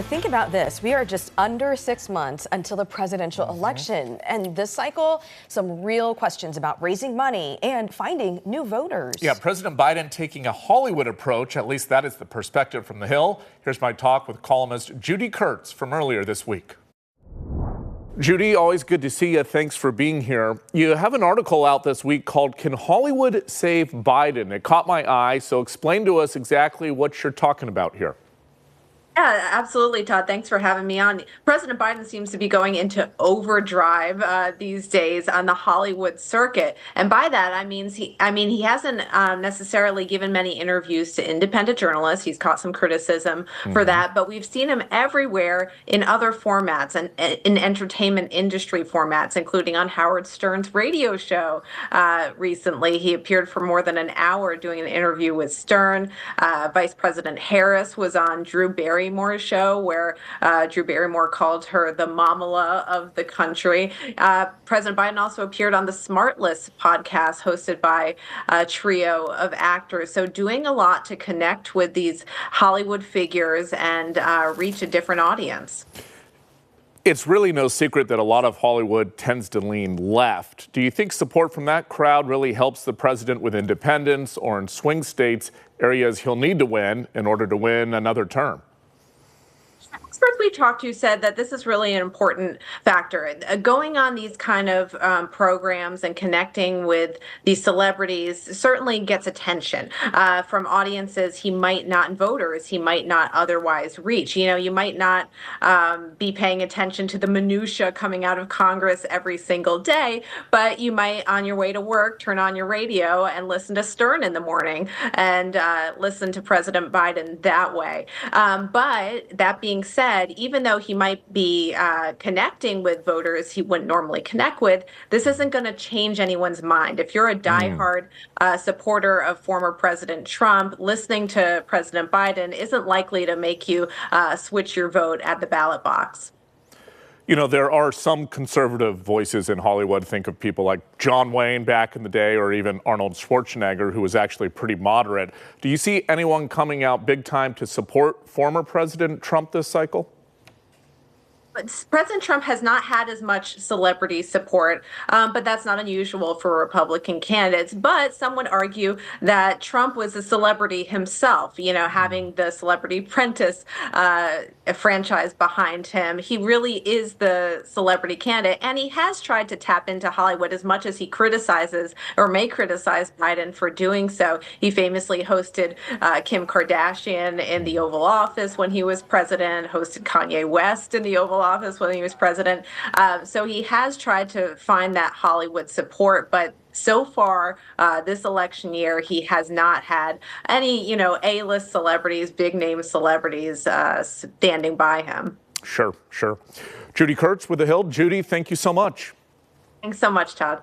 Think about this. We are just under 6 months until the presidential election. And this cycle, some real questions about raising money and finding new voters. Yeah, President Biden taking a Hollywood approach. At least that is the perspective from the Hill. Here's my talk with columnist Judy Kurtz from earlier this week. Judy, always good to see you. Thanks for being here. You have an article out this week called "Can Hollywood Save Biden?" It caught my eye, so explain to us exactly what you're talking about here. Yeah, absolutely, Todd. Thanks for having me on. President Biden seems to be going into overdrive these days on the Hollywood circuit, and by that I mean he hasn't necessarily given many interviews to independent journalists. He's caught some criticism for that, but we've seen him everywhere in other formats and in entertainment industry formats, including on Howard Stern's radio show. Recently, he appeared for more than an hour doing an interview with Stern. Vice President Harris was on Drew Barrymore's show, where Drew Barrymore called her the mamala of the country. President Biden also appeared on the Smartless podcast hosted by a trio of actors. So doing a lot to connect with these Hollywood figures and reach a different audience. It's really no secret that a lot of Hollywood tends to lean left. Do you think support from that crowd really helps the president with independents or in swing states, areas he'll need to win in order to win another term? Experts we talked to said that this is really an important factor. Going on these kind of programs and connecting with these celebrities certainly gets attention from audiences he might not, and voters he might not otherwise reach. You know, you might not be paying attention to the minutia coming out of Congress every single day, but you might, on your way to work, turn on your radio and listen to Stern in the morning and listen to President Biden that way. But that being said, even though he might be connecting with voters he wouldn't normally connect with, this isn't going to change anyone's mind. If you're a diehard supporter of former President Trump, listening to President Biden isn't likely to make you switch your vote at the ballot box. You know, there are some conservative voices in Hollywood. Think of people like John Wayne back in the day, or even Arnold Schwarzenegger, who was actually pretty moderate. Do you see anyone coming out big time to support former President Trump this cycle? President Trump has not had as much celebrity support, but that's not unusual for Republican candidates. But some would argue that Trump was a celebrity himself, you know, having the Celebrity Apprentice franchise behind him. He really is the celebrity candidate, and he has tried to tap into Hollywood as much as he criticizes or may criticize Biden for doing so. He famously hosted Kim Kardashian in the Oval Office when he was president, hosted Kanye West in the Oval Office when he was president. So he has tried to find that Hollywood support, but so far this election year, he has not had any, you know, A-list celebrities, big name celebrities standing by him. Sure. Judy Kurtz with The Hill. Judy, thank you so much. Thanks so much, Todd.